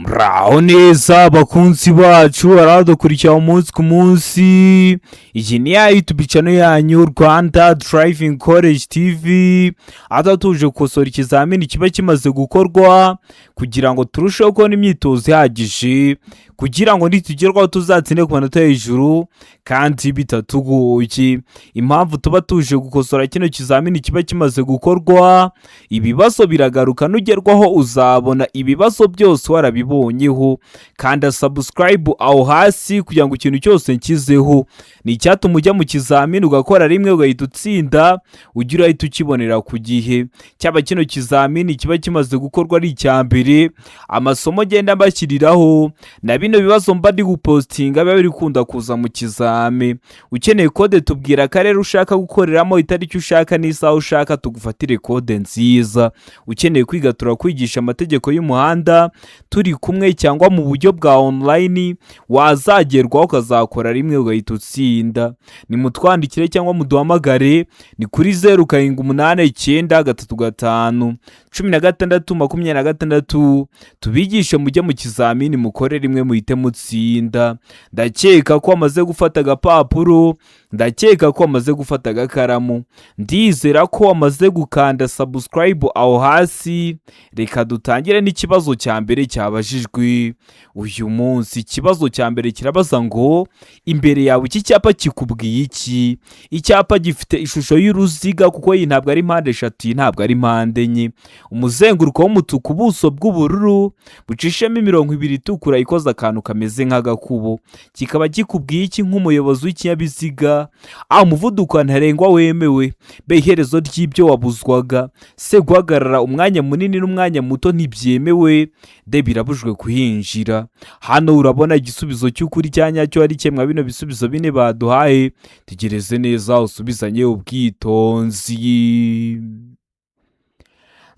Muraho neza bakunzi bacu baradukurikira umunsi ku munsi. Iyi ni ya YouTube channel yanyu Rwanda Driving College TV, aho tuje gukosora ikizamini kiba kimaze gukorwa kugira ngo turusheho kubona imyitozo ihagije, kugira ngo nitugerwaho tuzatsinde ku manota hejuru kandi bitatugoye. Impamvu tuba tuje gukosora kino kizamini kiba kimaze gukorwa, ibibazo biragaruka, nugerwaho uzabona ibibazo byose warabibonyeho. Kanda subscribe aho hasi kugira ngo ikintu cyose nkizeho ni icyatuma ujya mu kizamini ugakora rimwe ugahita utsinda, ugira ahita ukibonera ku gihe. Cyaba kino kizamini kiba kimaze gukorwa ari icya mbere, amasomo agenda mbashyiriraho na bino bibazo mba ndi gupostinga biba biri kunda kuza mu kizame. Ukeneye kode tubwira akarere ushaka gukoreramo, itariki ushaka n'isaha ushaka, tugufatire kode nziza. Ukeneye kwiga turakwigisha amategeko y'umuhanda turi kumwe cyangwa mu buryo bwa online, wazagerwaho ukazakora rimwe ugahita utsinda. Nimutwandikire cyangwa muduhamagare, ni kuri 0789351626 tubigishe mujye mu kizamini mukore rimwe muhite mutsinda. Ndakeka ko wamaze gufata agapapuro, ndakeka ko wamaze gufata agakaramu, ndizera ko wamaze gukanda subscribe aho hasi. Reka dutangire n'ikibazo cya mbere cyabajijwe uyu munsi. Ikibazo cya mbere kirabaza ngo imbere yawe iki cyapa kikubwiye iki? Icyapa gifite ishusho y'uruziga kuko iyi ntabwo ari mpande eshatu, iyi ntabwo ari mpande enye. Umuzenguruko w'umutuku, ubuso bw'ubururu bucishemo imirongo ibiri itukura ikoze akantu kameze nk'agakubo. Kikaba kikubwiye iki nk'umuyobozi w'ikinyabiziga? A, umuvuduko ntarengwa wemewe. B, iherezo ry'ibyo wabuzwaga. C, guhagarara umwanya munini n'umwanya muto ntibyemewe. D, birabujwe kuhinjira. Hano urabona igisubizo cy'ukuri cya nyacyo ari kimwe bino bisubizo bine baduhaye. Tegereze neza usubizanye ubwitonzi.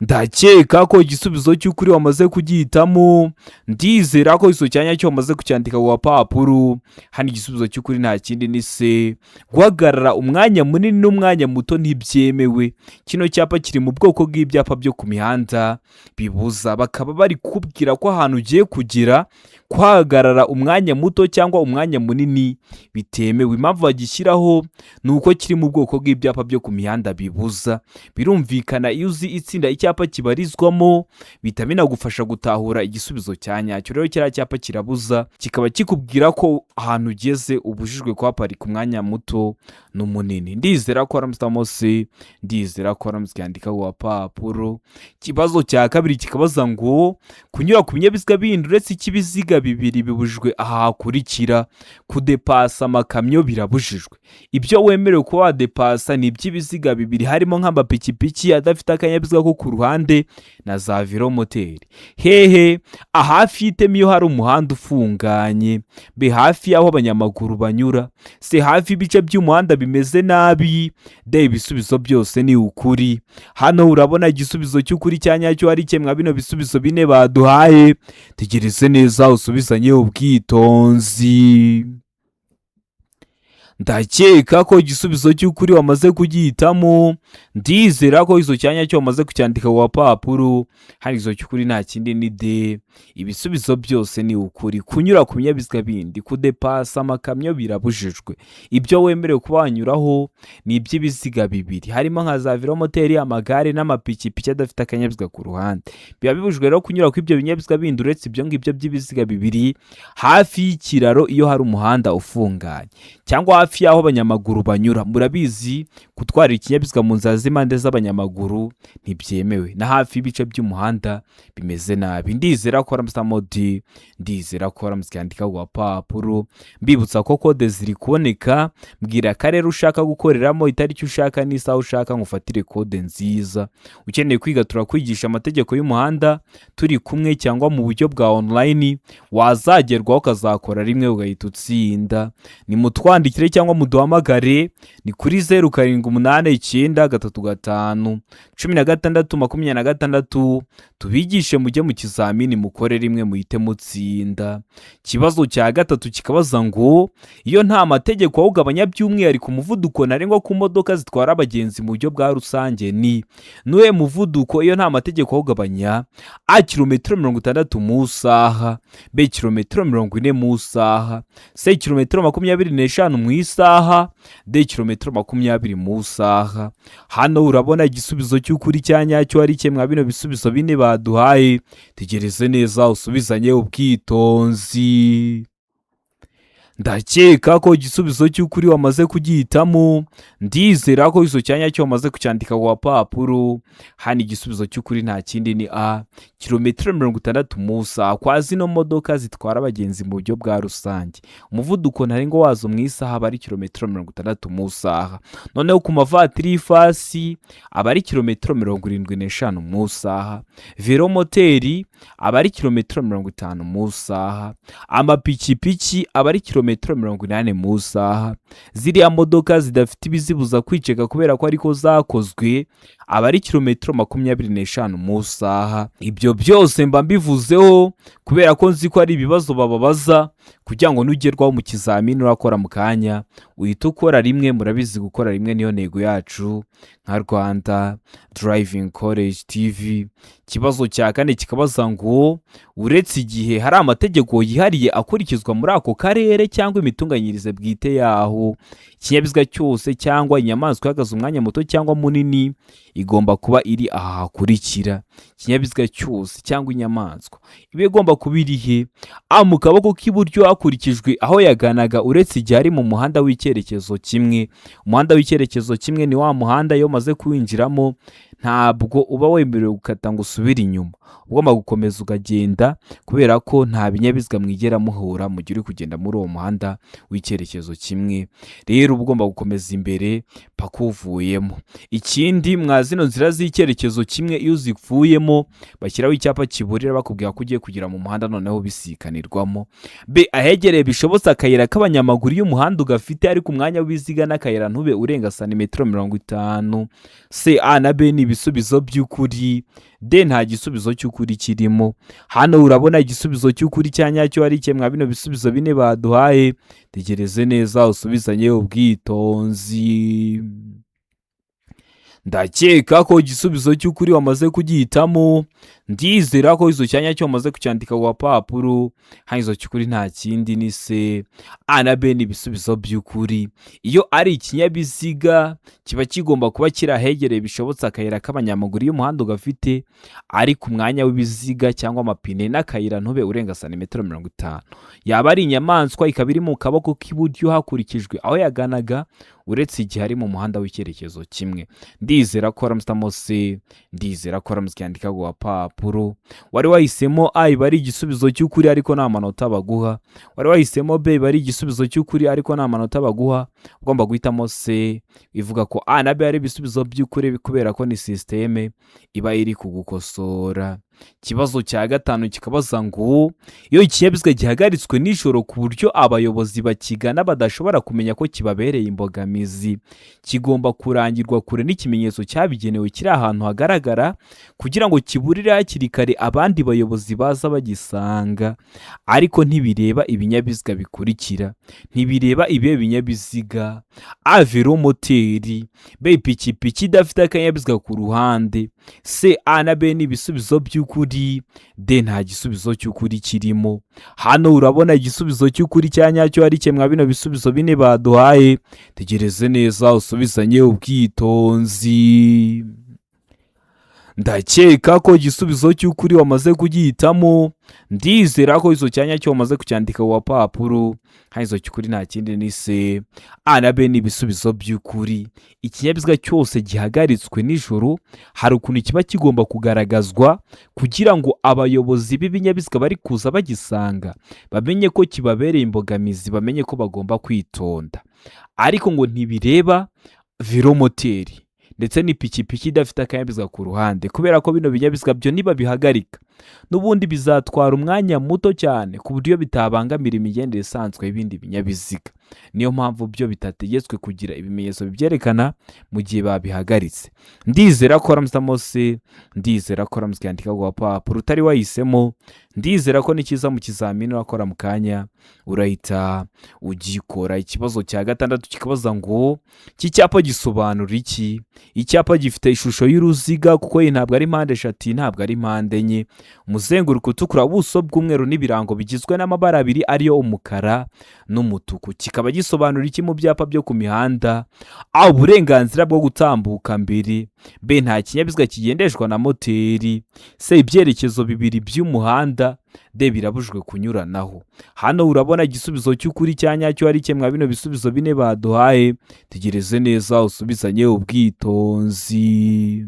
Ndakeka ko igisubizo cy'ukuri wamaze kugihitamo, ndizera ko iso cyanya cyo wamaze kucyandika ku gapapuro. Hano igisubizo cy'ukuri nta kindi ni C, guhagarara umwanya munini n'umwanya muto ntibyemewe. Kino cyapa kiri mu bwoko bw'ibyapa byo ku mihanda bibuza, bakaba bari kubwira ko ahantu ugiye kugera guhagarara umwanya muto cyangwa umwanya munini bitemewe. Impamvu bagishyiraho ni uko kiri mu bwoko bw'ibyapa byo ku mihanda bibuza. Birumvikana iyo uzi itsinda icyapa kibarizwamo bihita binagufasha gutahura igisubizo cya nyacyo. Rero kiriya cyapa kirabuza, kikaba kikubwira ko ahantu ugeze ubujijwe kuhaparika umwanya muto n'umunini. Ndizera ko waramutamo C, ndizera ko waramutse ku gapapuro. Ikibazo cya kabiri kikabaza ngo kunyura ku binyabiziga bindi uretse ikibiziga bibiri bibujijwe aha hakurikira. Kudepasa amakamyo birabujijwe. Ibyo wemerewe kuba wadepasa ni iby'ibiziga bibiri, harimo nk'amapikipiki adafite akanyabiziga ko ku ruhande na za velomoteri. Hehe? Hafi y'iteme iyo hari umuhanda ufunganye. B, hafi y'aho abanyamaguru banyura. C, hafi y'ibice by'umuhanda bimeze nabi. D, ibisubizo byose ni ukuri. Hano urabona igisubizo cy'ukuri cya nyacyo ari kimwe bino bisubizo bine baduhaye. Tegereze neza usubizanye ubwitonzi. Ndakeka ko igisubizo cy'ukuri wamaze kugihitamo, ndizera ko izo cyanya cyo wamaze kucyandika ku gapapuro. Hari izo cy'ukuri nta kindi ni D, ibisubizo byose ni ukuri. Kunyura ku binyabiziga bindi, kudepasa amakamyo birabujijwe. Ibyo wemerewe kuba wanyuraho ni iby'ibiziga bibiri, harimo nka za velomoteri, amagare n'amapikipiki adafite akanyabiziga ku ruhande. Biba bibujijwe rero kunyura ku ibyo binyabiziga bindi uretse ibyo ngibyo by'ibiziga bibiri hafi y'ikiraro iyo hari umuhanda ufunganye, cyangwa hafi y'aho abanyamaguru banyura. Murabizi gutwara ikinyabiziga mu nzira z'impande z'abanyamaguru ntibyemewe, na hafi y'ibice by'umuhanda bimeze nabi. Ndizera ko waramutamo D, ndizera ko waramutse ku gapapuro. Mbibutsa ko kode ziri kuboneka, mbwira akarere ushaka gukoreramo, itariki ushaka n'isaha ushaka, ngufatire kode nziza. Ukeneye kwiga turakwigisha amategeko y'umuhanda turi kumwe cyangwa mu buryo bwa online, wazagerwaho ukazakora rimwe ugahita utsinda. Nimutwandikire cyangwa muduhamagare ni kuri 0789 335 16 tubigishe mujye mu kizamini mukore rimwe muhite mutsinda. Ikibazo cya gatatu kikabaza ngo iyo nta mategeko awugabanya by'umwihariko umuvuduko ntarengwa ku modoka zitwara abagenzi mu buryo bwa rusange ni nuwe muvuduko iyo nta mategeko awugabanya? A kilometero 60 mu isaha, B kilometero 40 mu isaha, C kilometero 25 mu isaha, D kilometero 20 mu isaha. Hano urabona igisubizo cy'ukuri cya nyacyo ari kimwe bino bisubizo bine baduhaye. Tegereze neza usubizanye ubwitonzi. Ndakeka ko igisubizo cy'ukuri wamaze kugihitamo, ndizera ko iso cyanya cyo wamaze kucyandika ku papuro. Hano igisubizo cy'ukuri nta kindi ni A kilometero 60 mu isaha kwa zino modoka zitwara abagenzi mu buryo bwa rusange. Umuvuduko ntarengwa wazo mu isaha aba ari kilometero 60 mu isaha. Noneho ku mavatiri y'ifasi aba ari kilometero 75 mu isaha. Velomoteri aba ari kilometero 50 mu isaha. Amapikipiki aba ari kilometero 80 mu isaha. Ziriya modoka zidafite ibizibuza kwiceka kubera ko ariko zakozwe aba ari kilometero 25 mu isaha. Ibyo byose mba mbivuzeho kubera ko nzi ko ari ibibazo bababaza kugira ngo nugerwaho mu kizamini urakora mu kanya uhita ukora rimwe. Murabizi gukora rimwe niyo ntego yacu nka Rwanda Driving College TV. Ikibazo cya kane kikabaza ngo uretse igihe hari amategeko yihariye akurikizwa muri ako karere cyangwa imitunganyirize bwite yaho, ikinyabiziga cyose cyangwa inyamaswa ihagaze umwanya muto cyangwa munini igomba kuba iri aha hakurikira. Ikinyabiziga cyose cyangwa inyamaswa iba igomba kuba iri he? A mu kaboko k'iburyo hakurikijwe aho yaganaga uretse igihe ari mu muhanda w'icyerekezo kimwe. Umuhanda w'icyerekezo kimwe ni wa muhanda iyo umaze kuwinjiramo ntabwo uba wemerewe gukata ngo usubire inyuma, ugomba gukomeza ukagenda kubera ko nta binyabiziga mwigera muhura mu gihe uri kugenda muri uwo muhanda w'icyerekezo kimwe. Rero uba ugomba gukomeza imbere paka uvuyemo. Ikindi mwa zino nzira z'icyerekezo kimwe iyo uzivuyemo bashyiraho icyapa kiburira bakubwira ko ugiye kugera mu muhanda noneho bisikanirwamo. B ahegereye bishobotse akayira k'abanyamaguru y'umuhanda ugafite ariko umwanya w'ibiziga n'akayira ntube urenga santimetero 50. C A na B ni ibisubizo by'ukuri. D nta gisubizo cy'ukuri kirimo. Hano urabona igisubizo cy'ukuri cya nyacyo ari kimwe bino bisubizo bine baduhaye. Tegereze neza usubizanye ubwitonzi. Ndakeka ko igisubizo cy'ukuri wamaze kugihitamo, ndizera ko izo cyanya cyo wamaze kucyandika ku papuro. Hano izo cy'ukuri nta kindi ni C A na B ni ibisubizo by'ukuri. Iyo ari ikinyabiziga kiba kigomba kuba kiri ahegereye bishobotse akayira k'abanyamaguru y'umuhanda ugafite ariko umwanya w'ibiziga cyangwa amapine n'akayira ntube urenga santimetero 50. Yaba ari inyamaswa ikaba iri mu kaboko k'iburyo hakurikijwe aho yaganaga uretse igihe ari mu muhanda w'icyerekezo kimwe. Ndizera ko ramstamo C, ndizera ko ramskyandika ku papuro. Wari wahisemo A iba ari igisubizo cy'ukuri ariko nta manota baguha. Wari wahisemo B iba ari igisubizo cy'ukuri ariko nta manota baguha. Ugomba guhitamo C ivuga ko A na B ari ibisubizo by'ukuri kubera ko ni systeme iba iri kugukosora. Ikibazo cya gatanu kikabaza ngo iyo ikinyabiziga gihagaritswe nijoro ku buryo abayobozi bakigana badashobora kumenya ko kibabereye imbogamizi, kigomba kurangirwa kure n'ikimenyetso cyabigenewe kiri ahantu hagaragara kugira ngo kiburire hakiri kare abandi bayobozi baza bagisanga. Ariko ntibireba ibinyabiziga bikurikira. Ntibireba ibihe binyabiziga: A velomoteri, B ipikipiki idafite akanyabiziga ku ruhande, C A na B ni ibisubizo by'ukuri, D nta gisubizo cy'ukuri kirimo. Hano urabona igisubizo cy'ukuri cya nyacyo ari kimwe bino bisubizo bine baduhaye. Tegereze neza usubizanye ubwitonzi. Ndakeka ko igisubizo cy'ukuri wamaze kugihitamo, ndizera ko izo cyanya cyo wamaze kucyandika ku papuro. Hano izo cy'ukuri nta kindi ni C A na B ni ibisubizo by'ukuri. Ikinyabiziga cyose gihagaritswe nijoro hari ukuntu kiba kigomba kugaragazwa kugira ngo abayobozi b'ibinyabiziga bari kuza bagisanga bamenye ko kibabereye imbogamizi, bamenye ko bagomba kwitonda. Ariko ngo ntibireba velomoteri ndetse n'ipikipiki idafite akanyabiziga ku ruhande kubera ko bino binyabiziga byo niba bihagarika n'ubundi bizatwara umwanya muto cyane ku buryo bitabangamira imigendere isanzwe y'ibindi binyabiziga. Niyo mpamvu byo bitategetswe kugira ibimenyetso bibyerekana mu gihe babihagaritse. Ndizera ko uramutse mose, ndizera ko uramutse yandika ku gapapuro utari wahisemo, ndizera ko nikiza mu kizamini wakora mu kanya urahita ugikora. Ikibazo cya gatandatu kikabaza ngo iki cyapa gisobanura iki? Icyapa gifite ishusho y'uruziga kuko iyi ntabwo ari mpande eshatu, ntabwo ari mpande enye, umuzenguruko utukura, ubuso bw'umweru n'ibirango bigizwe n'amabara abiri ariyo umukara n'umutuku. Kikaba gisobanura iki mu byapa byo ku mihanda? A, uburenganzira bwo gutambuka mbere. B, nta kinyabiziga kigendeshwa na moteri. C, ibyerekezo bibiri by'umuhanda. D, birabujijwe kunyuranaho. Hano urabona igisubizo cy'ukuri cya nyacyo ari kimwe bino bisubizo bine baduhaye. Tegereze neza usubizanye ubwitonzi.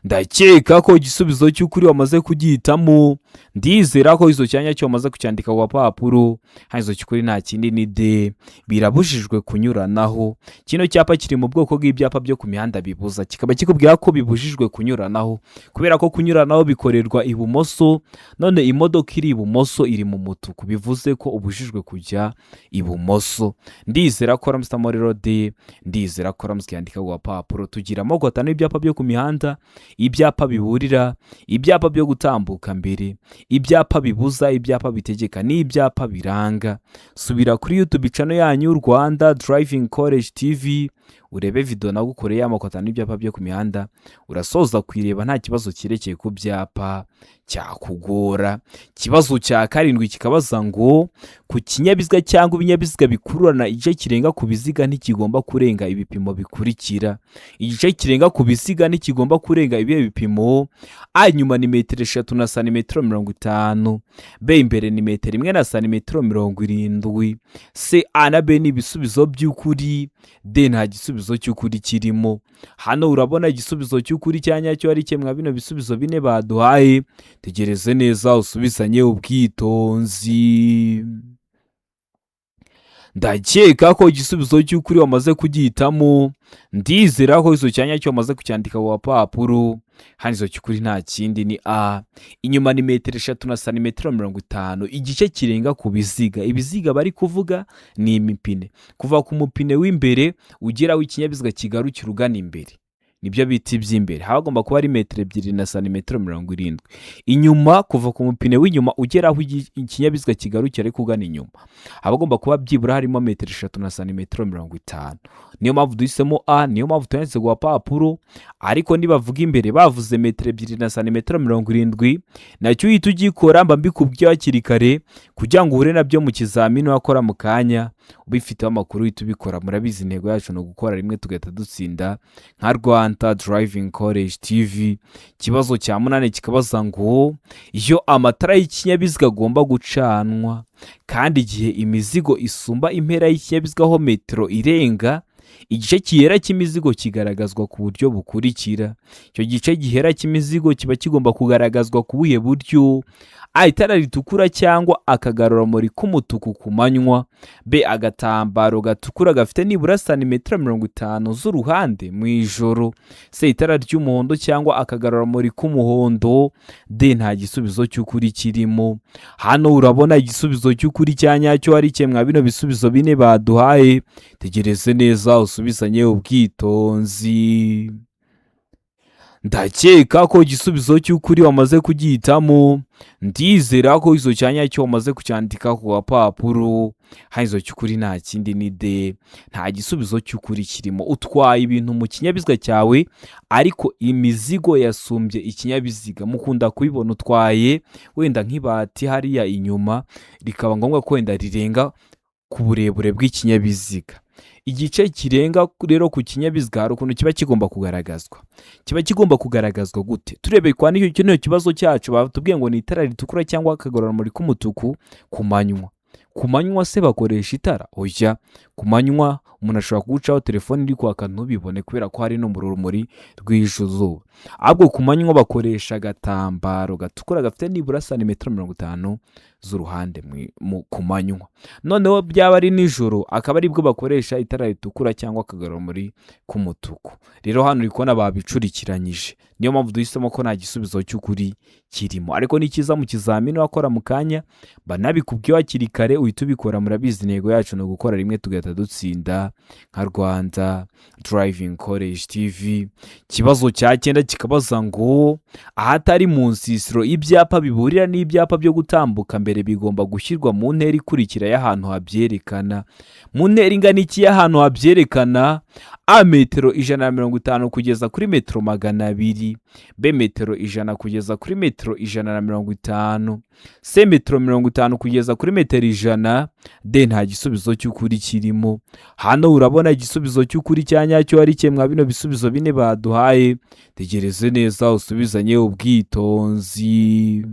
Ndakeka ko igisubizo cy'ukuri wamaze kugihitamo. Ndizera ko izo cyanya cyo wamaze kucyandika ku gapapuro. Izo cy'ukuri nta kindi ni D, birabujijwe kunyuranaho. Kino cyapa kiri mu bwoko bw'ibyapa byo ku mihanda bibuza, kikaba kikubwira ko bibujijwe kunyuranaho kubera ko kunyuranaho bikorerwa ibumoso, none imodoka iri ibumoso iri mu mutuku, bivuze ko ubujijwe kujya ibumoso. Ndizera ko uramutse rero D, ndizera ko uramutse yandika ku gapapuro. Tugira amoko atanu y'ibyapa byo ku mihanda: ibyapa biburira, ibyapa byo gutambuka mbere, ibyapa bibuza, ibyapa bitegeka n'ibyapa biranga. Subira kuri YouTube channel yanyu Rwanda Driving College TV urebe video nagukoreye amoko atanu y'ibyapa byo ku mihanda, urasoza kwireba nta kibazo kirekeye ku byapa cyakugora. Kibazo cya karindwi kikabaza ngo ku kinyabiziga cyangwa ibinyabiziga bikururana igice kirenga ku biziga ntikigomba kurenga ibipimo bikurikira. Igice kirenga ku biziga ntikigomba kurenga ibihe bipimo: A, inyuma ni metero 3 na santimetero 50. B, imbere ni metero 1 na santimetero 70. C, A na B ni ibisubizo by'ukuri. D, nta gisubizo cy'ukuri kirimo. Hano urabona igisubizo cy'ukuri cya nyacyo ari kimwe bino bisubizo bine baduhaye. Tegereze neza usubizanye ubwitonzi. Ndakeka ko igisubizo cy'ukuri wamaze kugihitamo. Ndizera ko izo cyanya cyo wamaze kucyandika ku gapapuro. Izo cy'ukuri nta kindi ni A, inyuma ni metero 3 na santimetero 50. Igice kirenga ku biziga, ibiziga bari kuvuga ni imipine, kuva ku mupine w'imbere ugera aho ikinyabiziga kigarukira ugana imbere, nibyo bita iby'imbere, hagomba kuba ari metero 2 na santimetero 70. Inyuma, kuva ku mupine w'inyuma ugera aho ikinyabiziga kigarukira ariko ugana inyuma, hagomba kuba byibura harimo metero 3 na santimetero 50. Niyo mpamvu duhisemo A, niyo mpamvu twanditse ku gapapuro. Ariko nibavuga imbere bavuze metero 2 na santimetero 70, nacyo uhita ugikora mba mbikubwiye hakiri kare kugira ngo uhure nabyo mu kizamini wakora mu kanya. Ubifiteho amakuru uhita ubikora. Murabizi intego yacu no gukora rimwe tugahita dutsinda nka Rwanda Driving College TV. Kibazo cya 8 kikabaza ngo iyo amatara y'ikinyabiziga agomba gucanwa kandi igihe imizigo isumba impera y'ikinyabiziga ho metero irenga, igice gihera cy'imizigo kigaragazwa ku buryo bukurikira. Icyo gice gihera cy'imizigo kiba kigomba kugaragazwa ku buhe buryo: A, itara ritukura cyangwa akagarurarumuri k'umutuku ku manywa. B, agatambaro gatukura gafite nibura santimetero 50 z'uruhande mu ijoro. C, itara ry'umuhondo cyangwa akagarurarumuri k'umuhondo. D, nta gisubizo cy'ukuri kirimo. Hano urabona igisubizo cy'ukuri cya nyacyo ari kimwe bino bisubizo bine baduhaye. Tegereze neza usubizanye ubwitonzi. Ndakeka ko igisubizo cy'ukuri wamaze kugihitamo. Ndizera ko izo cyanya cyo wamaze kucyandika ku gapapuro. Izo cy'ukuri nta kindi ni D, nta gisubizo cy'ukuri kirimo. Utwaye ibintu mu kinyabiziga cyawe ariko imizigo yasumbye ikinyabiziga. Mukunda kubibona utwaye wenda nk'ibati hariya inyuma, rikaba ngombwa ko wenda rirenga ku burebure bw'ikinyabiziga. Igice kirenga rero ku kinyabiziga hari ukuntu kiba kigomba kugaragazwa. Kiba kigomba kugaragazwa gute? Turebe kwa nicyo kibazo cyacu batubwiye ngo ni itara ritukura cyangwa akagarurarumuri k'umutuku ku manywa. ku manywa se bakoresha itara? Oya, ku manywa umuntu ashobora kugucaho telefone iri kwaka ntubibone kubera ko hari no mu rumuri rw'izuba, ahubwo ku manywa bakoresha agatambaro gatukura gafite nibura santimetero 50 z'uruhande ku manywa. Noneho byaba ari nijoro akaba aribwo bakoresha itara ritukura cyangwa akagarurumuri k'umutuku. Rero hano uri kubona babicurikiranyije, niyo mpamvu duhisemo ko nta gisubizo cy'ukuri kirimo, ariko ni cyiza mu kizamini wakora mu kanya banabikubwiye hakiri kare uhita ubikora. Murabizi intego yacu ni ugukora rimwe tugahita dutsinda nka Rwanda Driving College TV. Ikibazo cya 9 kikabaza ngo ahatari mu nsisiro ibyapa biburira n'ibyapa byo gutambuka mbere bigomba gushyirwa mu ntera ikurikira y'ahantu habyerekana. Mu ntera ingana iki y'ahantu habyerekana? A metero 150 kugeza kuri metero 200, B metero 100 kugeza kuri metero 150, C metero 50 kugeza kuri metero 100, D nta gisubizo cy'ukuri kirimo. Hano urabona igisubizo cy'ukuri cya nyacyo ari kimwe bino bisubizo bine baduhaye. Tegereze neza usubizanye ubwitonzi.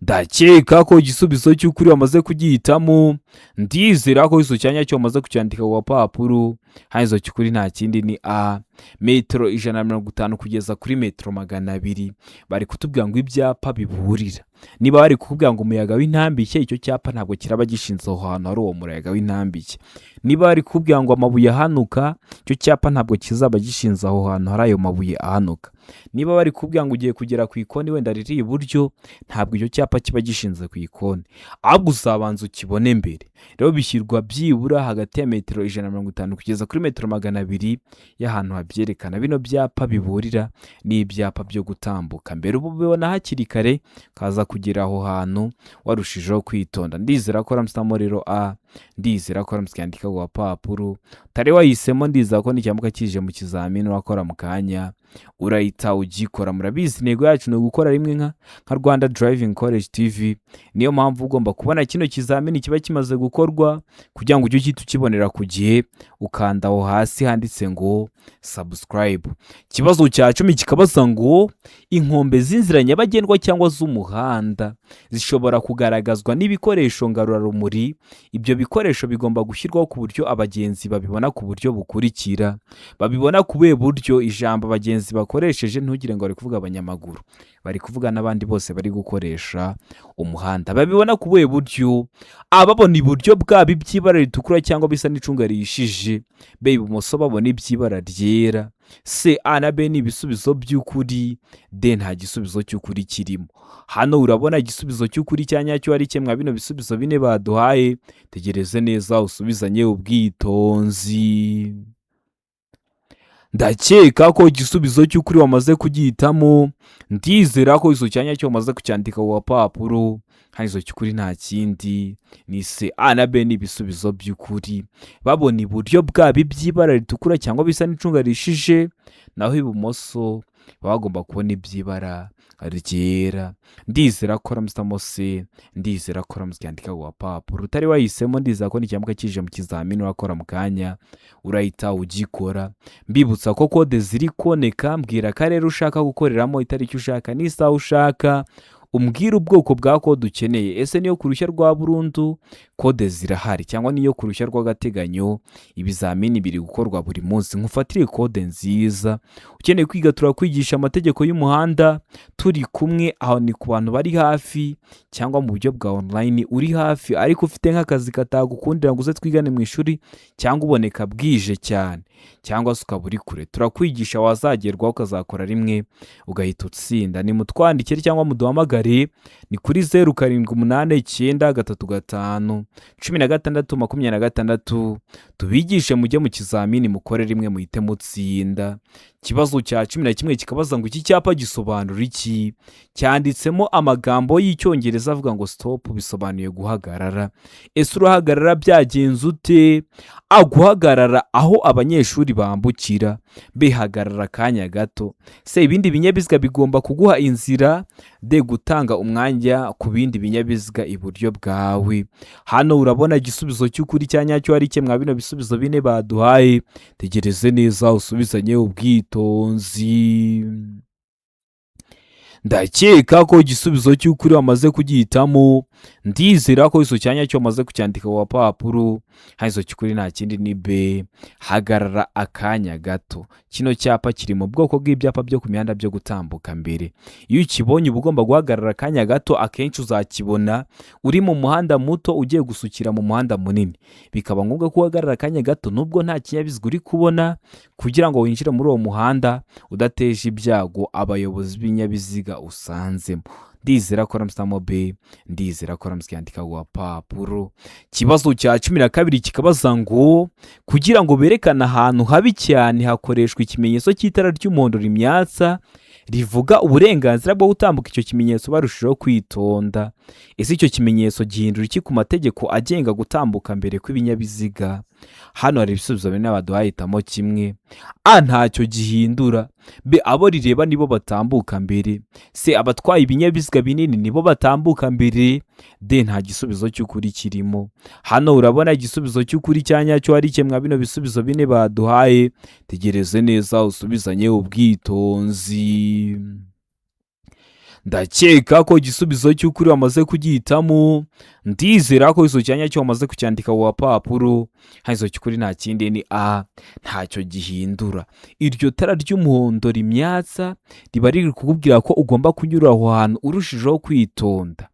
Ndakeka ko igisubizo cy'ukuri wamaze kugihitamo, ndizera ko iso cyanya cyo wamaze kucyandika ku papuro. Hanyuma cy'ukuri nta kindi ni A metero 150 kugeza kuri metero 200. Bari kutubwira ngo ibyapa biburira, niba bari kukubwira ngo umuyaga w'intambike, icyo cyapa ntabwo kiraba gishinze aho hantu hari uwo muyaga w'intambike. Niba bari kukubwira ngo amabuye ahanuka, icyo cyapa ntabwo kizaba gishinze aho hantu hari ayo mabuye ahanuka. Niba bari kukubwira ngo ugiye kugera ku ikoni wenda riri iburyo, ntabwo icyo cyapa kiba gishinze ku ikoni, ahubwo uzabanza ukibone mbere. Rero bishyirwa byibura hagati ya metero 150 kugeza kuri metero 200 y'ahantu habyerekana. Bino byapa biburira ni ibyapa byo gutambuka mbere, ubu bibona hakiri kare kaza kugera aho hantu warushijeho kwitonda. Ndizera ko ramstamo rero A, ndizera ko ramskandika ku papuro. Tare wahisemo, ndizera ko nicyambuka kije mu kizamini wakora mu kanya urahita ugikora. Murabizi intego yacu ni gukora rimwe nka Rwanda Driving College TV. Niyo mpamvu ugomba kubona kino kizamini kiba kimaze gukorwa kugira ngo ujye uhita ukibonera ku gihe, ukanda aho hasi handitse ngo subscribe. Kibazo cya 10 kikabaza ngo inkombe z'inzira nyabagendwa cyangwa z'umuhanda zishobora kugaragazwa n'ibikoresho ngarurarumuri. Ibyo bikoresho bigomba gushyirwaho ku buryo abagenzi babibona ku buryo bukurikira. Babibona kubuye buryo? Ijambo abagenzi bakoresheje ntugire ngo bari kuvuga abanyamaguru, bari kuvuga n'abandi bose bari gukoresha umuhanda. Babibona kubuye buryo? Ababona iburyo bwabo iby'ibara ritukura cyangwa bisa n'icunga rihishije, B ibumoso babona iby'ibara ryera. C A na B ni ibisubizo by'ukuri, D nta gisubizo cy'ukuri kirimo. Hano urabona igisubizo cy'ukuri cya nyacyo ari kimwe bino bisubizo bine baduhaye. Tegereze neza usubizanye ubwitonzi. Ndakeka ko igisubizo cy'ukuri wamaze kugihitamo, ndizera ko iso cyanya cyo wamaze kucyandika ku papuro. Hanyuma cy'ukuri nta kindi ni C A na B ni ibisubizo by'ukuri. Babona iburyo bwabo iby'ibara ritukura cyangwa bisa n'icunga rishije, naho ibumoso bagomba kubona iby'ibara ryera. Ndizera ko ramstamo C, ndizera ko ramskandika ku papuro. Utari wahisemo, ndizera ko nicyambuka kije mu kizamini wakora mu kanya urahita ugikora. Mbibutsa ko kode ziri koneka, mbwira karere ushaka gukoreramo, itariki ushaka n'isaha ushaka, umbwira ubwoko bwa kode ukeneye. Ese niyo ku ruhushya rwa burundu? Kode zirahari, cyangwa niyo ku ruhushya rw'agateganyo? Ibizamini biri gukorwa buri munsi, nkufatire kode nziza. Ukeneye kwiga turakwigisha amategeko y'umuhanda turi kumwe. Aho ni ku bantu bari hafi cyangwa mu buryo bwa online uri hafi ariko ufite nk'akazi katagukundira ngo uze twigane mu ishuri, cyangwa uboneka bwije cyane, cyangwa se ukaba uri kure. Turakwigisha wazagerwaho ukazakora rimwe ugahita utsinda. Ni mutwandikire cyangwa muduhamagare, ni kuri 0789351626 tubigishe mujye mu kizamini mukore rimwe muhite mutsinda. Kibazo cya 11 kikabaza ngo iki cyapa gisobanura iki? Cyanditsemo amagambo y'icyongereza avuga ngo stop, bisobanuye guhagarara. Ese urahagarara byagenze ute? A guhagarara aho abanyeshuri bambukira, B hagarara kanya gato, C ibindi binyabiziga bigomba kuguha inzira, D gutanga umwanya ku bindi binyabiziga iburyo bwawe. Hano urabona igisubizo cy'ukuri cya nyacyo ari kimwe bino bisubizo bine baduhaye. Tegereze neza usubizanye ubwitonzi. Ndakeka ko igisubizo cy'ukuri wamaze kugihitamo, ndizera ko iso cyanya cyo maze kucyandika ku papuro. Hano iso cy'ukuri nta kindi ni B. Hagarara akanya gato. Kino cyapa kiri mu bwoko bw'ibyapa byo ku mihanda byo gutambuka mbere. Iyo ukibonye uba ugomba guhagarara akanya gato, akenshi uzakibona uri mu muhanda muto ugiye gusukira mu muhanda munini. Bikaba ngombwa ko uhagarara akanya gato nubwo nta kinyabiziga uri kubona, kugira ngo winjire muri uwo muhanda udateje ibyago abayobozi b'ibinyabiziga usanzemo. Ndizera ko ramusitamo B, ndizera ko ramusikandika ku papuro. Ikibazo cya 12 kikabaza ngo kugira ngo berekane ahantu habi cyane hakoreshwa ikimenyetso cy'itara ry'umuhondo rimyatsa rivuga uburenganzira bwo gutambuka. Icyo kimenyetso barushijeho kwitonda. Ese icyo kimenyetso gihindura iki ku mategeko agenga gutambuka mbere kw'ibinyabiziga? Hano hari ibisubizo bine baduhahitamo kimwe. A, ntacyo gihindura. B, abo rireba nibo batambuka mbere. C, abatwaye ibinyabiziga binini nibo batambuka mbere. D, nta gisubizo cy'ukuri kirimo. Hano urabona igisubizo cy'ukuri cyanyacyo ari kimwe bino bisubizo bine baduhaye. Tegereze neza usubizanye ubwitonzi. Ndakeka ko igisubizo cy'ukuri wamaze kugihitamo. Ndizera ko iso cyanya cyo wamaze kucyandika ku papuro. Hano iso cy'ukuri nta kindi ni A, ntacyo gihindura. Iryo tara ry'umuhondo rimyatsa riba riri kukubwira ko ugomba kunyura aho hantu urushijeho kwitonda.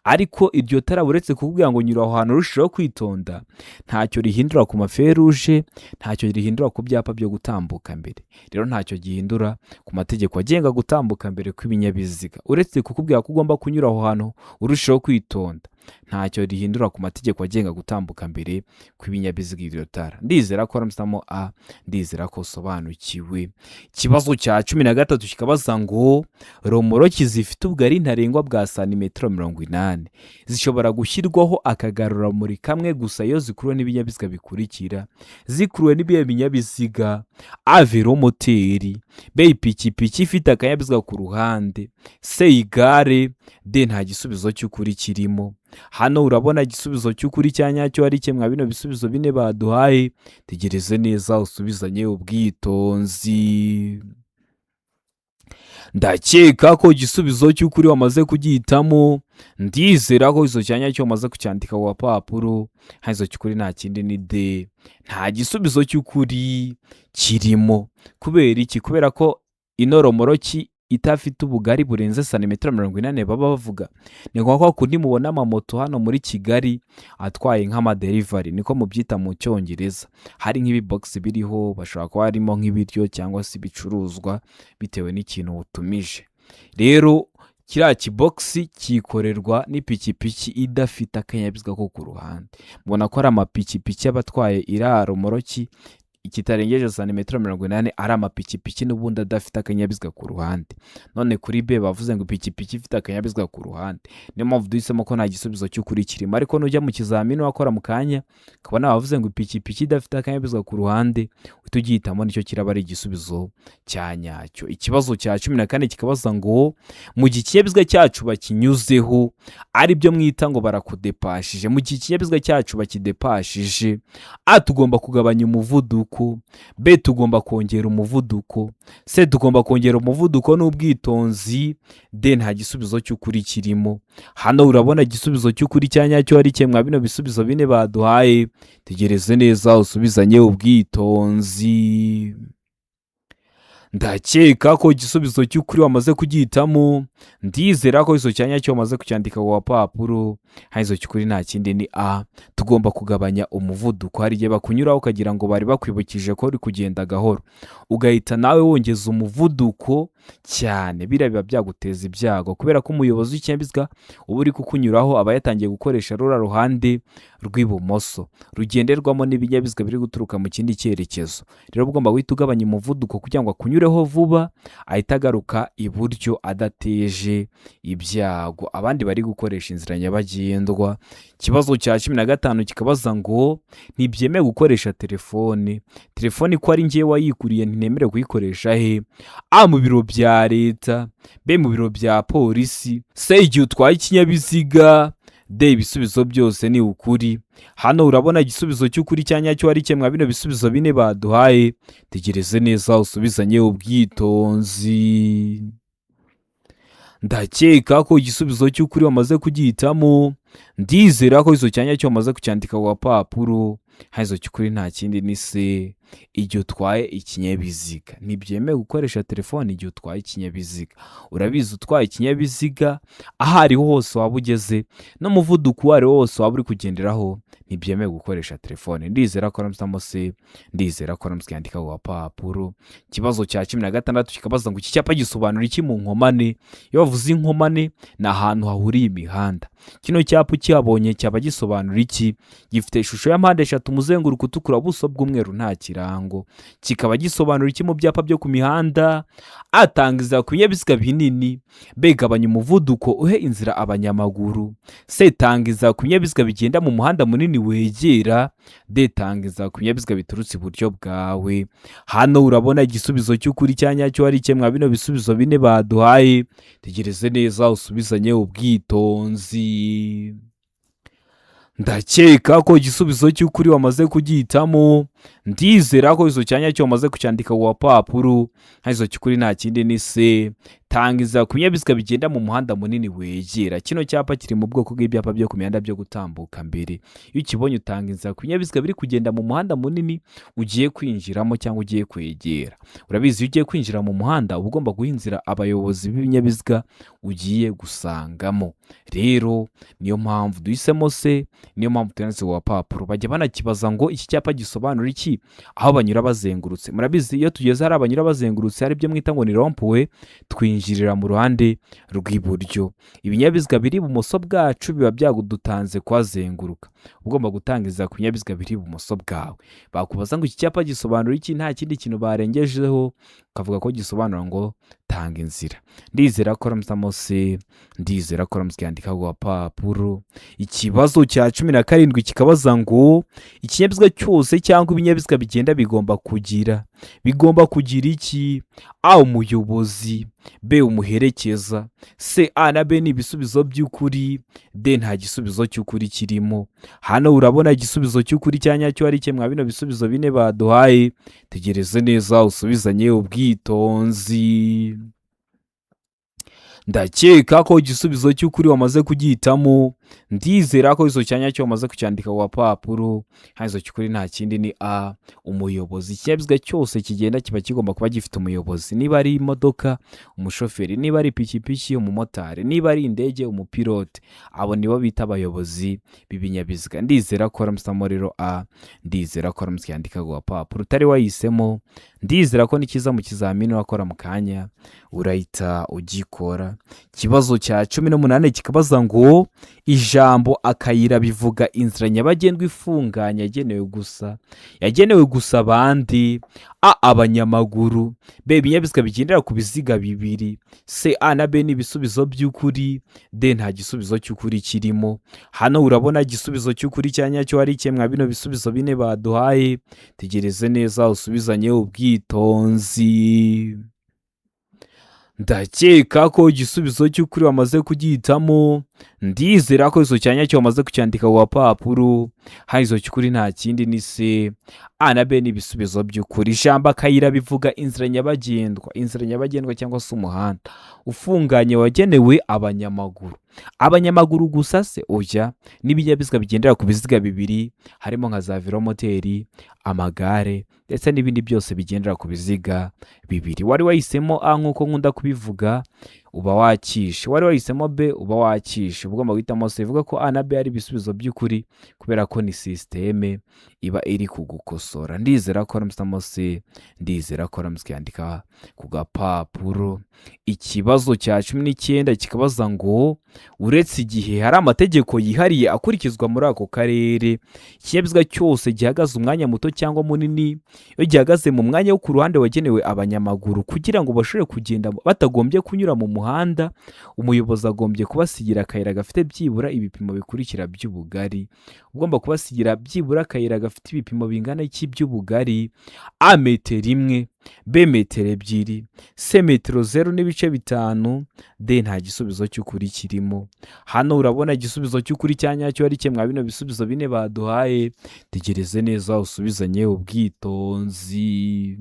Ariko iryo tara uretse kukubwira ngo nyura aho hantu urushijeho kwitonda, ntacyo rihindura ku maferuje, ntacyo rihindura ku byapa byo gutambuka mbere. Rero ntacyo gihindura ku mategeko agenga gutambuka mbere kw'ibinyabiziga. Uretse kukubwira ko ugomba kunyura aho hantu urushijeho kwitonda, ntacyo rihindura ku mategeko agenga gutambuka mbere kw'ibinyabiziga iryo tara. Ndizera ko ramusitamo A, ndizera ko sobanukiwe. Ikibazo cya 13 kikabaza ngo romoroki zifite ubugari ntarengwa bwa santimetero 80 zishobora gushyirwaho akagaruramuri kamwe gusa iyo zikuruwe n'ibinyabiziga bikurikira. Zikuruwe n'ibihe binyabiziga: A, velomoteri; B, ipikipiki ifite akanyabiziga ku ruhande; C, igare; D, nta gisubizo cy'ukuri kirimo. Hano urabona igisubizo cy'ukuri cyanyacyo ari kimwe bino bisubizo bine baduhaye. Tegereze neza usubizanye ubwitonzi. Ndakeka ko igisubizo cy'ukuri wamaze kugihitamo. Ndizera ko iso cyanya cyo wamaze kucyandika ku papuro. Hano iso cy'ukuri nta kindi ni D, nta gisubizo cy'ukuri kirimo. Kubera iki? Kubera ko ino romoroki itafite ubugari burenze santimetero 80 baba bavuga. Ni ngombwa ko mubona amamoto hano muri Kigali atwaye nk'amaderivari, niko mubyita mu Cyongereza. Hari nk'ibibox biriho, bashobora kuba harimo nk'ibiryo cyangwa se ibicuruzwa bitewe n'ikintu utumije. Rero kiriya kibox kikorerwa n'ipikipiki idafite akanyabiziga ko ku ruhande. Mubona ko ari amapikipiki abatwaye iriya romoroki kitarengeje santimetero 80 ari amapikipiki n'ubundi adafite akanyabiziga ku ruhande. None kuri B bavuze ngo ipikipiki ifite akanyabiziga ku ruhande. Niyo mpamvu duhisemo ko nta gisubizo cy'ukuri kirimo. Ariko nujya mu kizamini wakora mu kanya ukabona bavuze ngo ipikipiki idafite akanyabiziga ku ruhande, uhita ugihitamo, nicyo kiraba ari igisubizo cyanyacyo. Ikibazo cya 14 kikabaza ngo mu gihe ikinyabiziga cyacu bakinyuzeho ari byo mwita ngo barakudepashije, mu gihe ikinyabiziga cyacu bakidepashije, A, tugomba kugabanya umuvuduko; B, tugomba kongera umuvuduko; C, tugomba kongera umuvuduko n'ubwitonzi; D, nta gisubizo cy'ukuri kirimo. Hano urabona igisubizo cy'ukuri cyanyacyo ari kimwe bino bisubizo bine baduhaye. Tegereze neza usubizanye ubwitonzi. Ndakeka ko igisubizo cy'ukuri wamaze kugihitamo. Ndizera ko iso cyanya cyo wamaze kucyandika ku papuro. Hano iso cy'ukuri nta kindi ni A, tugomba kugabanya umuvuduko. Hari igihe bakunyuraho ukagira ngo bari bakwibukije ko uri kugenda gahoro, ugahita nawe wongeza umuvuduko cyane. Biriya biba byaguteza ibyago, kubera ko umuyobozi w'ikinyabiziga uba uri kukunyuraho aba yatangiye gukoresha rura ruhande rw'ibumoso rugenderwamo n'ibinyabiziga biri guturuka mu kindi cyerekezo. Rero ugomba guhita ugabanya umuvuduko kugira ngo akunyureho vuba, ahita agaruka iburyo adateje ibyago abandi bari gukoresha inzira nyabagendwa. Ikibazo cya 15 kikabaza ngo ntibyemewe gukoresha telefone. Telefone ko ari ngiye wayikuriye ntinemerewe kuyikoresha he? A, mu biro bya leta; B, mu biro bya polisi; C, igihe utwaye ikinyabiziga; D, ibisubizo byose ni ukuri. Hano urabona igisubizo cy'ukuri cyanyacyo ari kimwe bino bisubizo bine baduhaye. Tegereze neza usubizanye ubwitonzi. Ndakeka ko igisubizo cy'ukuri wamaze kugihitamo. ndizera ko izo cyanya cyo wamaze kucyandika ku gapapuro, hano izo cy'ukuri nta kindi ni se igihe utwaye ikinyabiziga. Ntibyemewe gukoresha telefone igihe utwaye ikinyabiziga. Urabizi utwaye ikinyabiziga aho ariho hose waba ugeze n'umuvuduko uwo ariwo wose waba uri kugenderaho, ntibyemewe gukoresha telefone. Ndizera ko ramutamo se, ndizera ko ramutse ku gapapuro. Ikibazo cya 16 kikabaza ngo iki cyapa gisobanura iki mu nkomane? Iyo bavuze inkomane ni ahantu hahuriye imihanda. Kino cyapa ukihabonye cyaba gisobanura iki? Gifite ishusho ya mpande eshatu, umuzenguruko utukura, ubuso bw'umweru, nta kirango. Kikaba gisobanura iki mu byapa byo ku mihanda? Atangiza ku binyabiziga binini, B gabanya umuvuduko uhe inzira abanyamaguru, C tangiza ku binyabiziga bigenda mu muhanda munini wegera, D tangiza ku binyabiziga biturutse iburyo bwawe. Hano urabona igisubizo cy'ukuri cya nyacyo ari kimwe bino bisubizo bine baduhaye. Tegereze neza usubizanye ubwitonzi. Ndakeka ko igisubizo cy'ukuri wamaze kugihitamo. Ndizera ko izo cyanya cyo wamaze kucyandika ku gapapuro. Izo cy'ukuri nta kindi ni se, tangiza ku binyabiziga bigenda mu muhanda munini wegera. Kino cyapa kiri mu bwoko bw'ibyapa byo ku mihanda byo gutambuka mbere. Iyo ukibonye utangiza ku binyabiziga biri kugenda mu muhanda munini ugiye kwinjiramo cyangwa ugiye kwegera. Urabizi iyo ugiye kwinjira mu muhanda uba ugomba guha inzira abayobozi b'ibinyabiziga ugiye gusangamo. Rero niyo mpamvu duhisemo se, niyo mpamvu tuyanditse ku gapapuro. Bajya banakibaza ngo iki cyapa gisobanura iki? Aho banyura bazengurutse. Murabizi iyo tugeze hari abanyura bazengurutse hari ibyo mwita ngo ni rompuwe, twinjirira mu ruhande rw'iburyo. Ibinyabiziga biri ibumoso bwacu biba byagudutanze kuhazenguruka. Ugomba gutangiza ku binyabiziga biri ibumoso bwawe. Bakubaza ngo iki cyapa gisobanura iki, nta kindi kintu barengejeho, ukavuga ko gisobanura ngo tanga inzira. Ndizera ko ramutamo se, ndizera ko ramutse yandika ku gapapuro. Ikibazo cya 17 kikabaza ngo ikinyabiziga cyose cyangwa ibinyabiziga bigenda bigomba kugira iki? A umuyobozi, B umuherekeza, C A na B ni ibisubizo by'ukuri, D nta gisubizo cy'ukuri kirimo. Hano urabona igisubizo cy'ukuri cya nyacyo ari kimwe bino bisubizo bine baduhaye. Tegereze neza usubizanye ubwitonzi. Ndakeka ko igisubizo cy'ukuri wamaze kugihitamo. Ndizera ko izo cyanya cyo wamaze kucyandika ku gapapuro. Izo cy'ukuri nta kindi ni A umuyobozi. Ikinyabiziga cyose kigenda kiba kigomba kuba gifite umuyobozi. Niba ari imodoka, umushoferi; niba ari ipikipiki, umumotari; niba ari indege, umupilote. Abo nibo bita abayobozi b'ibinyabiziga. Ndizera ko ramutamo rero A, ndizera ko ramutse yandika ku gapapuro. Utari wahisemo, ndizera ko nikiza mu kizamini wakora mu kanya urahita ugikora. Ikibazo cya 18 kikabaza ngo ijambo akayira bivuga inzira nyabagendwa ifunganye yagenewe gusa abandi. A abanyamaguru, B ibinyabiziga bigendera ku biziga bibiri, C A na B ni ibisubizo by'ukuri, D nta gisubizo cy'ukuri kirimo. Hano urabona igisubizo cy'ukuri cya nyacyo ari kimwe bino bisubizo bine baduhaye. Tegereze neza usubizanye ubwitonzi. Ndakeka ko igisubizo cy'ukuri wamaze kugihitamo. Ndizera ko izo cyanya cyo wamaze kucyandika ku gapapuro. Hari izo cy'ukuri nta kindi ni se, A na B ni ibisubizo by'ukuri. Ijambo akayira bivuga inzira nyabagendwa cyangwa se umuhanda ufunganye wagenewe abanyamaguru gusa se? Oya, n'ibinyabiziga bigendera ku biziga bibiri harimo nka za velomoteri, amagare ndetse n'ibindi byose bigendera ku biziga bibiri. Wari wahisemo A nk'uko nkunda kubivuga, uba wakishe. Wari wahisemo B, uba wakishe. Ugomba guhitamo C. Bivuga ko A na B ari ibisubizo by'ukuri kubera ko ni systeme iba iri kugukosora. Ndizera ko ramutamo C, ndizera ko ramutse yandika ku gapapuro. Ikibazo cya 19 kikabaza ngo uretse igihe hari amategeko yihariye akurikizwa muri ako karere, ikinyabiziga cyose gihagaze umwanya muto cyangwa munini, iyo gihagaze mu mwanya wo ku ruhande wagenewe abanyamaguru kugira ngo bashobore kugenda batagombye kunyura mu muhanda, umuyobozi agombye kubasigira akayira gafite byibura ibipimo bikurikira by'ubugari. Ugomba kubasigira byibura akayira gafite ibipimo bingana iki by'ubugari? A metero 1, B metero 2, C metero 0.5, D nta gisubizo cy'ukuri kirimo. Hano urabona igisubizo cy'ukuri cya nyacyo ari kimwe bino bisubizo bine baduhaye. Tegereze neza usubizanye ubwitonzi.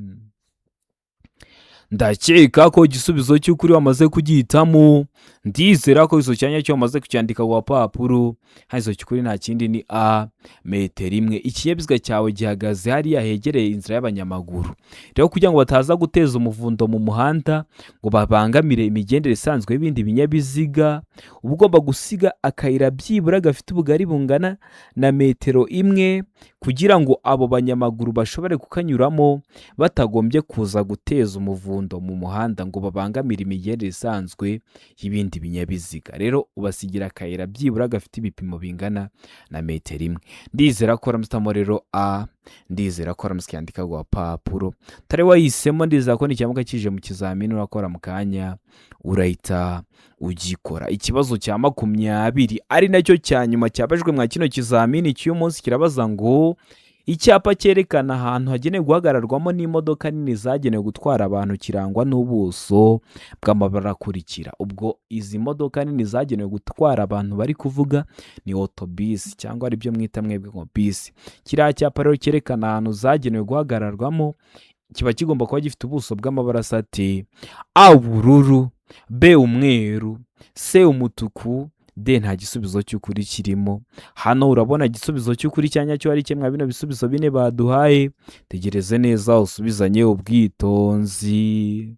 ndakeka ko igisubizo cy'ukuri wamaze kugihitamo. Ndizera ko izo cyanya cyo wamaze kucyandika ku gapapuro. Izo cy'ukuri nta kindi ni a metero imwe. Ikinyabiziga cyawe gihagaze hariya hegereye inzira y'abanyamaguru. Rero kugira ngo bataza guteza umuvundo mu muhanda ngo babangamire imigendere isanzwe y'ibindi binyabiziga, uba ugomba gusiga akayira byibura gafite ubugari bungana na metero imwe kugira ngo abo banyamaguru bashobore kukanyuramo batagombye kuza guteza umuvundo mu muhanda ngo babangamire imigendere isanzwe y'ibindi binyabiziga. Rero ubasigira akayira byibura gafite ibipimo bingana na metero imwe. Ndizera ko ramutamo rero a, ndizera ko ramusikandika ku gapapuro. Tare wahisemo, ndizera ko n'ikiyamuka kije mu kizamini urakora mu kanya urahita ugikora. Ikibazo cya 20 ari nacyo cya nyuma cyabajwe mwa kino kizamini cy'uyu munsi kirabaza ngo icyapa cyerekana ahantu hagenewe guhagararwamo n'imodoka nini zagenewe gutwara abantu kirangwa n'ubuso bw'amabara akurikira. Ubwo izi modoka nini zagenewe gutwara abantu bari kuvuga ni autobus cyangwa ari byo mwita mwebwe ngo bisi. Kiriya cyapa rero cyerekana ahantu zagenewe guhagararwamo kiba kigomba kuba gifite ubuso bw'amabara asati: A ubururu, B umweru, C umutuku, D nta gisubizo cy'ukuri kirimo. Hano urabona igisubizo cy'ukuri cyanya cyo ari kimwe bino bisubizo bine baduhaye. Tegereze neza usubizanye ubwitonzi.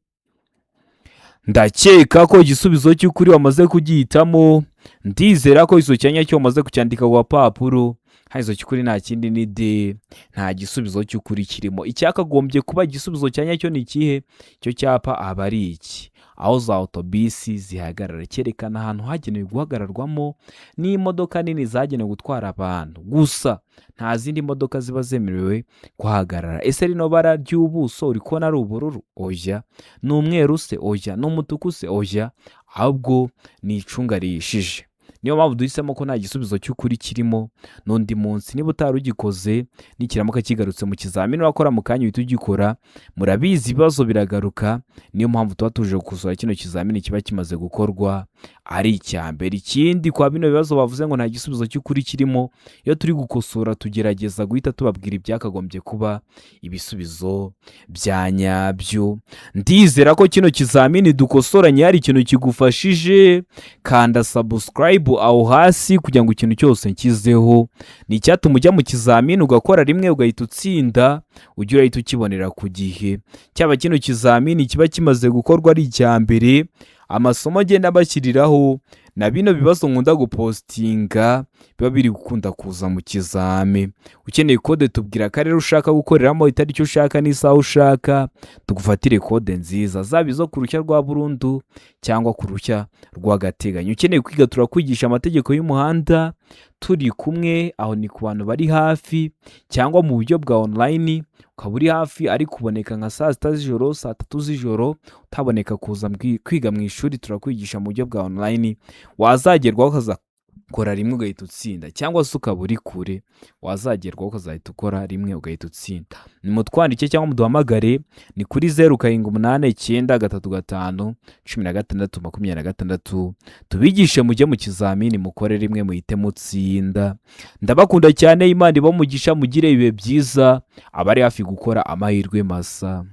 Ndakeka ko igisubizo cy'ukuri wamaze kugihitamo. Ndizera ko izo cyanya cyo wamaze kucyandika ku gapapuro. Izo cy'ukuri nta kindi ni D, nta gisubizo cy'ukuri kirimo. Icyakagombye kuba igisubizo cyanya cyo ni ikihe? Cyo cyapa aba ari iki: aho za autobisi zihagarara, cyerekana ahantu hagenewe guhagararwamo n'imodoka nini zagenewe gutwara abantu gusa, nta zindi modoka ziba zemerewe kuhagarara. Ese rino bara ry'ubuso uri kubona ari ubururu? Oya. Ni umweru se? Oya. Ni umutuku se? Oya. Ahubwo ni icunga rihishije. Niyo mpamvu duhisemo ko nta gisubizo cy'ukuri kirimo. N'undi munsi niba utari ugikoze nikiramuka kigarutse mu kizamini urakora mu kanya uhita ugikora. Murabizi ibibazo biragaruka, niyo mpamvu tuba tuje gukosora kino kizamini kiba kimaze gukorwa ari icya mbere. Ikindi kwa bino bibazo bavuze ngo nta gisubizo cy'ukuri kirimo, iyo turi gukosora tugerageza guhita tubabwira ibyakagombye kuba ibisubizo bya nyabyo. Ndizera ko kino kizamini dukosoranye hari ikintu kigufashije. Kanda subscribe aho hasi kugira ngo ikintu cyose nkizeho ni icyatuma ujya mu kizamini ugakora rimwe ugahita utsinda, ujya urahita ukibonera ku gihe. Cyaba kino kizamini kiba kimaze gukorwa ari icya mbere, amasomo agenda bashyiriraho na bino bibazo nkunda gupostinga biba biri gukunda kuza mu kizame. Ukeneye kode tubwira ko rero ushaka gukoreramo itariki ushaka n'isaha ushaka, tugufatire kode nziza, zaba izo ku ruhushya rwa burundu cyangwa ku ruhushya rw'agateganyo. Ukeneye kwiga turakwigisha amategeko y'umuhanda turi kumwe, aho ni ku bantu bari hafi cyangwa mu buryo bwa online. Ukaba uri hafi ari kuboneka nka saa 6 z'ijoro, saa 3 z'ijoro, utaboneka kuza kwiga mu ishuri, turakwigisha mu buryo bwa online. Wazagerwaho ukazakora rimwe ugahita utsinda, cyangwa se ukaba uri kure wazagerwaho ukazahita ukora rimwe ugahita utsinda. Nimutwandike cyangwa muduhamagare ni kuri 0789351626 tubigishe mujye mu kizamini mukore rimwe muhite mutsinda. Ndabakunda cyane, Imana ibamugisha, mugire ibihe byiza, abari hafi gukora amahirwe masa.